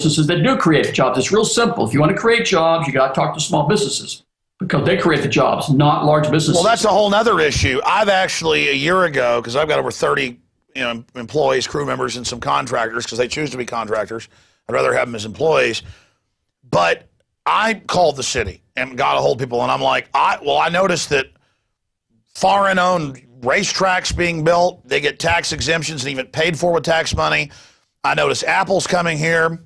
businesses that do create jobs. It's real simple. If you want to create jobs, you got to talk to small businesses because they create the jobs, not large businesses. Well, that's a whole nother issue. I've actually, a year ago, because I've got over 30 employees, crew members, and some contractors because they choose to be contractors. I'd rather have them as employees. But I called the city and got a hold of people, and I'm like, I noticed that foreign-owned racetracks being built, they get tax exemptions and even paid for with tax money. I noticed Apple's coming here.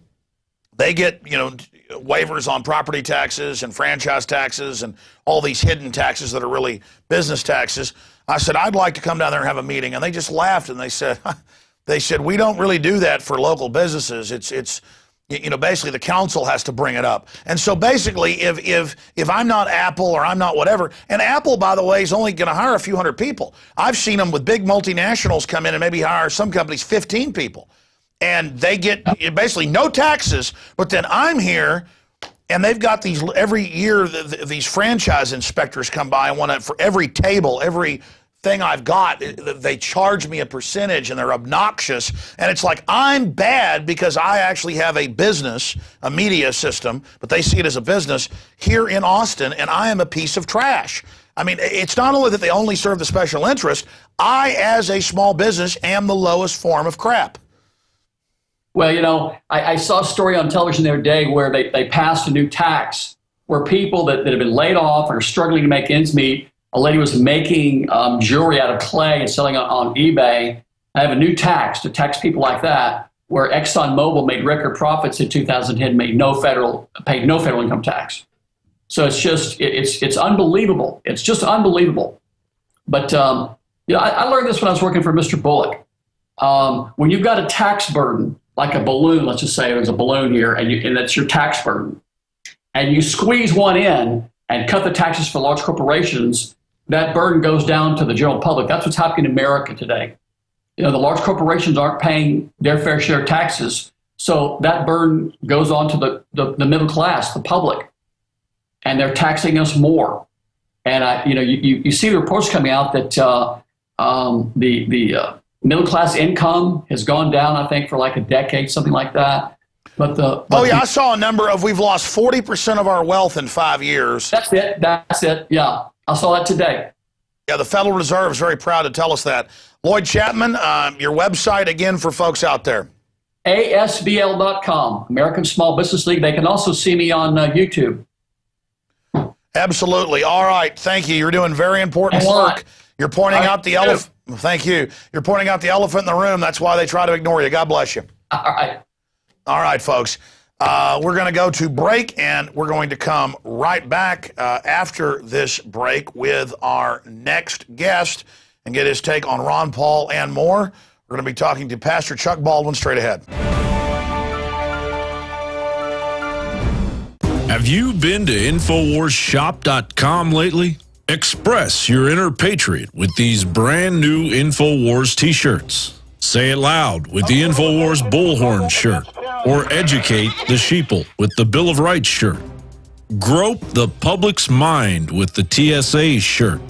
They get, waivers on property taxes and franchise taxes and all these hidden taxes that are really business taxes. I said, I'd like to come down there and have a meeting. And they just laughed and they said, we don't really do that for local businesses. It's basically the council has to bring it up. And so basically, if I'm not Apple or I'm not whatever, and Apple, by the way, is only going to hire a few hundred people. I've seen them with big multinationals come in and maybe hire some companies 15 people. And they get basically no taxes, but then I'm here, and they've got these, every year, these franchise inspectors come by and want to, for every table, every thing I've got, they charge me a percentage, and they're obnoxious. And it's like, I'm bad because I actually have a business, a media system, but they see it as a business here in Austin, and I am a piece of trash. I mean, it's not only that they only serve the special interest, I, as a small business, am the lowest form of crap. Well, I saw a story on television the other day where they passed a new tax where people that have been laid off and are struggling to make ends meet, a lady was making jewelry out of clay and selling it on eBay. I have a new tax to tax people like that, where ExxonMobil made record profits in 2010, paid no federal income tax. So it's unbelievable. It's just unbelievable. But I learned this when I was working for Mr. Bullock. When you've got a tax burden, like a balloon, let's just say there's a balloon here, and that's your tax burden, and you squeeze one in and cut the taxes for large corporations, that burden goes down to the general public. That's what's happening in America today. The large corporations aren't paying their fair share of taxes, so that burden goes on to the middle class, the public, and they're taxing us more. And you see the reports coming out that the middle class income has gone down, I think, for like a decade, something like that. But I saw a number of, we've lost 40% of our wealth in 5 years. That's it. Yeah, I saw that today. Yeah, the Federal Reserve is very proud to tell us that. Lloyd Chapman, your website again for folks out there. ASBL.com, American Small Business League. They can also see me on YouTube. Absolutely. All right. Thank you. You're doing very important work. You're pointing out the elephant. Thank you. You're pointing out the elephant in the room. That's why they try to ignore you. God bless you. All right. All right, folks. We're going to go to break, and we're going to come right back after this break with our next guest and get his take on Ron Paul and more. We're going to be talking to Pastor Chuck Baldwin straight ahead. Have you been to InfoWarsShop.com lately? Express your inner patriot with these brand new InfoWars t-shirts. Say it loud with the InfoWars Bullhorn shirt, or educate the sheeple with the Bill of Rights shirt. Grope the public's mind with the TSA shirt.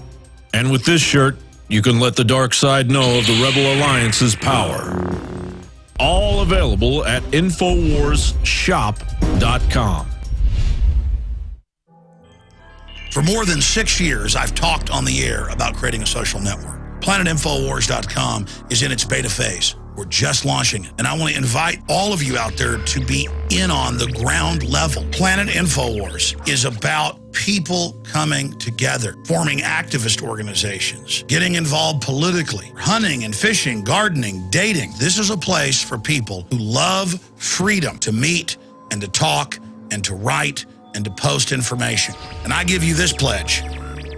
And with this shirt, you can let the dark side know of the Rebel Alliance's power. All available at InfoWarsShop.com. For more than 6 years, I've talked on the air about creating a social network. PlanetInfoWars.com is in its beta phase. We're just launching it, and I want to invite all of you out there to be in on the ground level. Planet InfoWars is about people coming together, forming activist organizations, getting involved politically, hunting and fishing, gardening, dating. This is a place for people who love freedom to meet and to talk and to write and to post information. And I give you this pledge.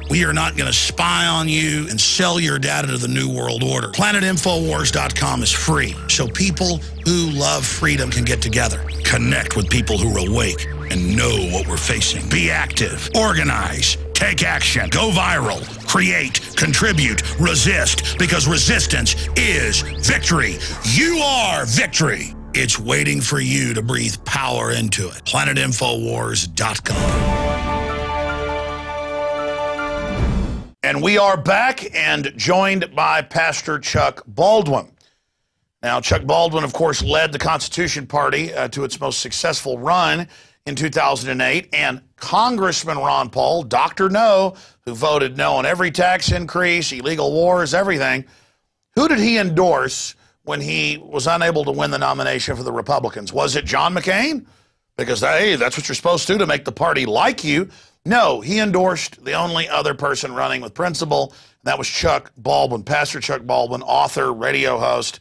We are not going to spy on you and sell your data to the New World Order. PlanetInfoWars.com is free, so people who love freedom can get together, connect with people who are awake and know what we're facing. Be active, organize, take action, go viral, create, contribute, resist, because resistance is victory. You are victory. It's waiting for you to breathe power into it. PlanetInfoWars.com. And we are back and joined by Pastor Chuck Baldwin. Now, Chuck Baldwin, of course, led the Constitution Party to its most successful run in 2008, and Congressman Ron Paul, Dr. No, who voted no on every tax increase, illegal wars, everything, who did he endorse when he was unable to win the nomination for the Republicans? Was it John McCain? Because, hey, that's what you're supposed to do make the party like you. No, he endorsed the only other person running with principle, and that was Chuck Baldwin, Pastor Chuck Baldwin, author, radio host.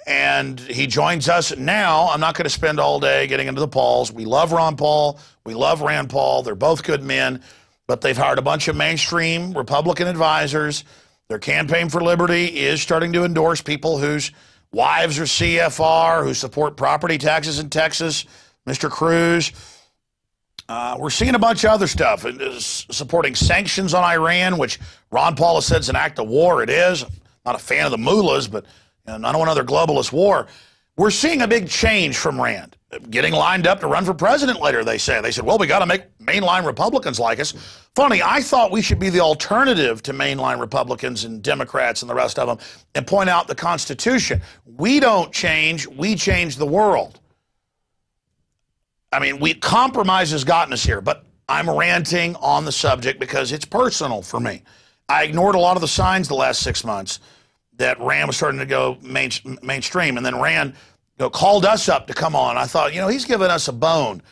And he joins us now. I'm not going to spend all day getting into the Pauls. We love Ron Paul. We love Rand Paul. They're both good men, but they've hired a bunch of mainstream Republican advisors. Their Campaign for Liberty is starting to endorse people whose wives are CFR, who support property taxes in Texas, Mr. Cruz. We're seeing a bunch of other stuff, supporting sanctions on Iran, which Ron Paul has said is an act of war. It is. I'm not a fan of the mullahs, but I don't want another globalist war. We're seeing a big change from Rand, getting lined up to run for president later, they say. They said, well, we got to make mainline Republicans like us. Funny, I thought we should be the alternative to mainline Republicans and Democrats and the rest of them and point out the Constitution. We don't change, we change the world. I mean, compromise has gotten us here, but I'm ranting on the subject because it's personal for me. I ignored a lot of the signs the last 6 months that Rand was starting to go mainstream, and then Rand called us up to come on. I thought, he's giving us a bone,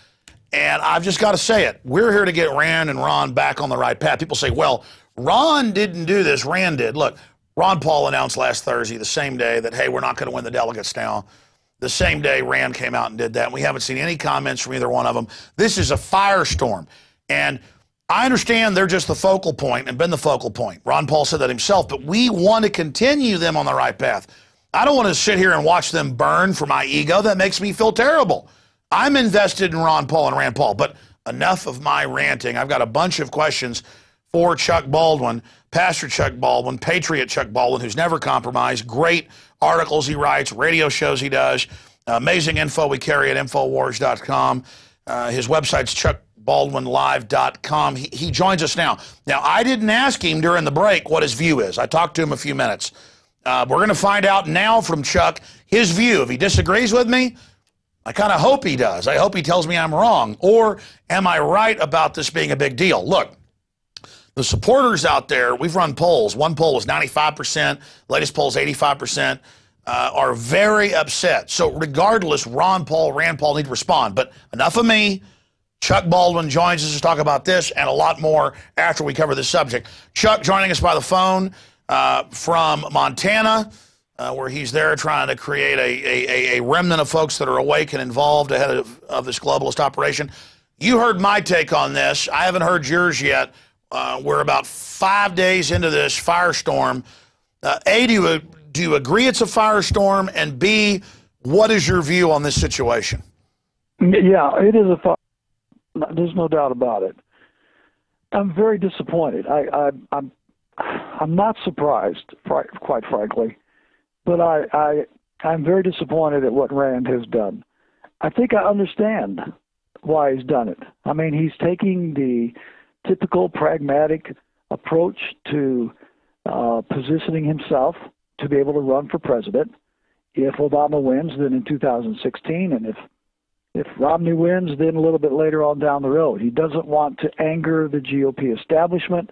and I've just got to say it. We're here to get Rand and Ron back on the right path. People say, well, Ron didn't do this, Rand did. Look, Ron Paul announced last Thursday, the same day, that, hey, we're not going to win the delegates now. The same day Rand came out and did that, and we haven't seen any comments from either one of them. This is a firestorm, and I understand they're just the focal point and been the focal point. Ron Paul said that himself, but we want to continue them on the right path. I don't want to sit here and watch them burn for my ego. That makes me feel terrible. I'm invested in Ron Paul and Rand Paul, but enough of my ranting. I've got a bunch of questions for Chuck Baldwin, Pastor Chuck Baldwin, Patriot Chuck Baldwin, who's never compromised. Great articles he writes, radio shows he does, amazing info we carry at INFOWARS.com. His website's ChuckBaldwinLive.com. He joins us now. Now, I didn't ask him during the break what his view is. I talked to him a few minutes. We're going to find out now from Chuck his view. If he disagrees with me, I kind of hope he does. I hope he tells me I'm wrong. Or am I right about this being a big deal? Look, the supporters out there, we've run polls. One poll was 95%. Latest poll is 85%. Are very upset. So regardless, Ron Paul, Rand Paul need to respond. But enough of me. Chuck Baldwin joins us to talk about this and a lot more after we cover this subject. Chuck joining us by the phone from Montana, where he's there trying to create a remnant of folks that are awake and involved ahead of this globalist operation. You heard my take on this. I haven't heard yours yet. We're about 5 days into this firestorm. A, do you agree it's a firestorm? And B, what is your view on this situation? Yeah, it is a firestorm. There's no doubt about it. I'm very disappointed. I'm not surprised, quite frankly, but I'm very disappointed at what Rand has done. I think I understand why he's done it. I mean, he's taking the typical pragmatic approach to positioning himself to be able to run for president. If Obama wins, then in 2016, and if Romney wins, then a little bit later on down the road. He doesn't want to anger the GOP establishment.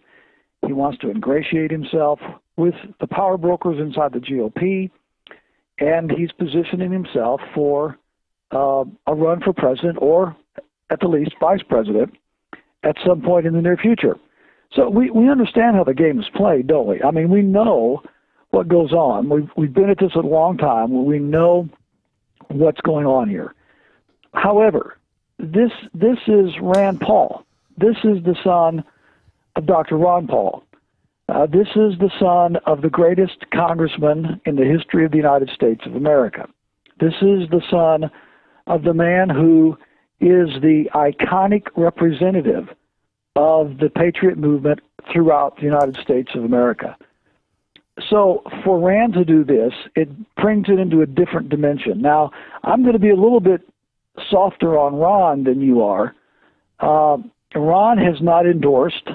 He wants to ingratiate himself with the power brokers inside the GOP, and he's positioning himself for a run for president or, at the least, vice president at some point in the near future. So we understand how the game is played, don't we? I mean, we know what goes on. We've been at this a long time. We know what's going on here. However, this is Rand Paul. This is the son of Dr. Ron Paul. This is the son of the greatest congressman in the history of the United States of America. This is the son of the man who is the iconic representative of the patriot movement throughout the United States of America. So for Rand to do this, it brings it into a different dimension. Now, I'm going to be a little bit softer on Ron than you are. Ron has not endorsed,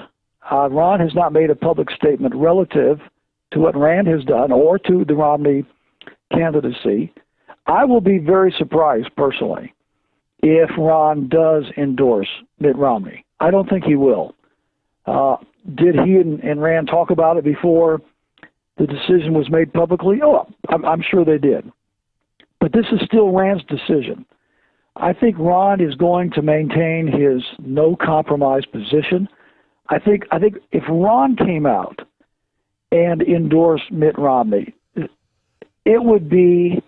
Ron has not made a public statement relative to what Rand has done or to the Romney candidacy. I will be very surprised, personally, if Ron does endorse Mitt Romney. I don't think he will. Did he and Rand talk about it before the decision was made publicly? Oh, I'm sure they did. But this is still Rand's decision. I think Ron is going to maintain his no compromise position. I think if Ron came out and endorsed Mitt Romney, it would be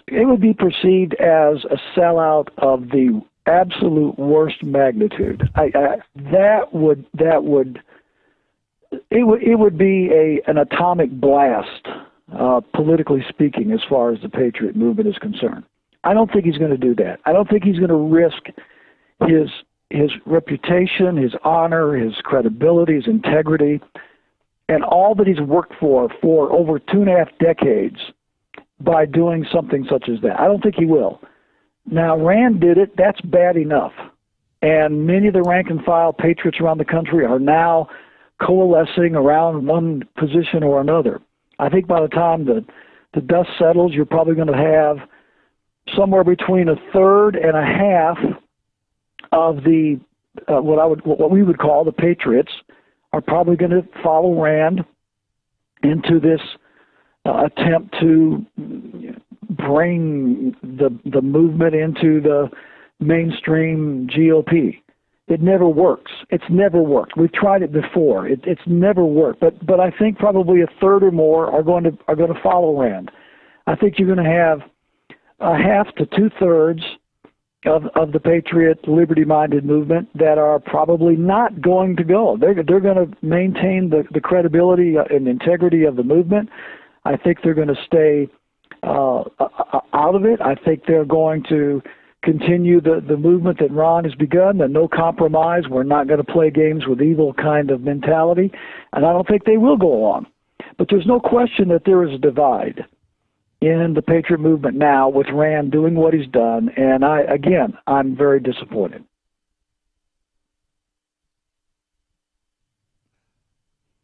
perceived as a sellout of the absolute worst magnitude. It would be an atomic blast, politically speaking, as far as the Patriot movement is concerned. I don't think he's going to do that. I don't think he's going to risk his reputation, his honor, his credibility, his integrity, and all that he's worked for over 2.5 decades by doing something such as that. I don't think he will. Now, Rand did it. That's bad enough. And many of the rank-and-file patriots around the country are now coalescing around one position or another. I think by the time the dust settles, you're probably going to have somewhere between a third and a half of the what we would call the patriots are probably going to follow Rand into this attempt to bring the movement into the mainstream GOP. It never works. It's never worked. We've tried it before. It's never worked. But I think probably a third or more are going to follow Rand. I think you're going to have a half to 2/3 of the patriot, liberty-minded movement that are probably not going to go. They're going to maintain the credibility and integrity of the movement. I think they're going to stay out of it. I think they're going to continue the movement that Ron has begun, the no compromise, we're not going to play games with evil kind of mentality, and I don't think they will go along. But there's no question that there is a divide in the Patriot movement now with Rand doing what he's done, and I'm very disappointed.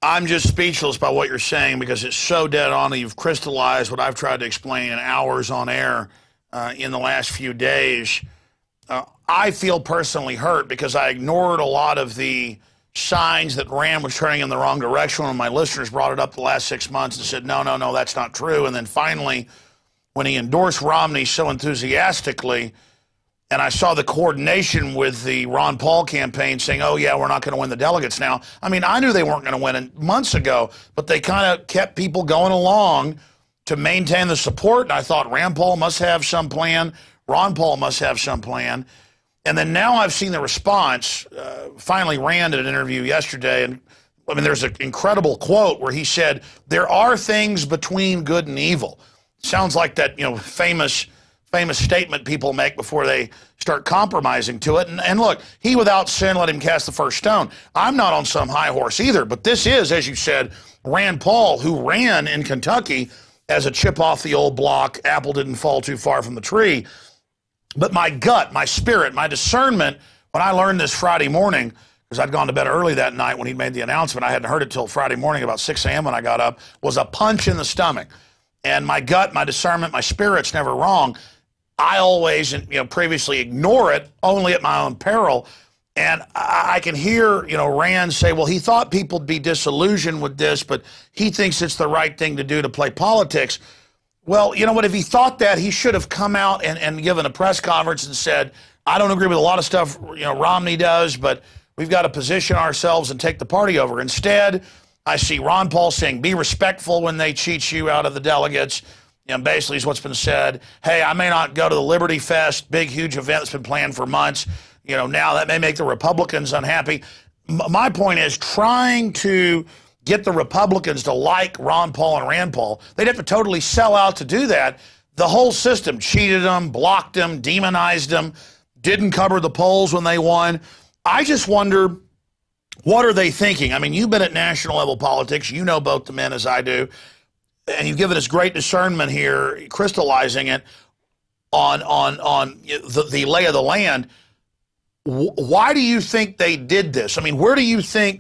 I'm just speechless by what you're saying because it's so dead on that you've crystallized what I've tried to explain in hours on air in the last few days. I feel personally hurt because I ignored a lot of the signs that Rand was turning in the wrong direction when my listeners brought it up the last 6 months and said, no, that's not true. And then finally, when he endorsed Romney so enthusiastically, and I saw the coordination with the Ron Paul campaign saying, oh, yeah, we're not going to win the delegates now. I mean, I knew they weren't going to win months ago, but they kind of kept people going along to maintain the support. And I thought Rand Paul must have some plan. Ron Paul must have some plan. And then now I've seen the response. Finally, Rand did an interview yesterday, and I mean, there's an incredible quote where he said, there are things between good and evil. Sounds like that, famous statement people make before they start compromising to it. And look, he without sin, let him cast the first stone. I'm not on some high horse either, but this is, as you said, Rand Paul, who ran in Kentucky as a chip off the old block. Apple didn't fall too far from the tree. But my gut, my spirit, my discernment, when I learned this Friday morning, because I'd gone to bed early that night when he made the announcement, I hadn't heard it till Friday morning about 6 a.m. when I got up, was a punch in the stomach. And my gut, my discernment, my spirit's never wrong. I always, previously ignore it, only at my own peril. And I can hear, Rand say, well, he thought people would be disillusioned with this, but he thinks it's the right thing to do to play politics. Well, you know what? If he thought that, he should have come out and given a press conference and said, I don't agree with a lot of stuff, Romney does, but we've got to position ourselves and take the party over. Instead, I see Ron Paul saying, be respectful when they cheat you out of the delegates. Basically is what's been said. Hey, I may not go to the Liberty Fest, big, huge event that's been planned for months. Now that may make the Republicans unhappy. My point is trying to get the Republicans to like Ron Paul and Rand Paul. They'd have to totally sell out to do that. The whole system cheated them, blocked them, demonized them, didn't cover the polls when they won. I just wonder, what are they thinking? I mean, you've been at national level politics. You know both the men as I do. And you've given us great discernment here, crystallizing it on the lay of the land. Why do you think they did this? I mean, where do you think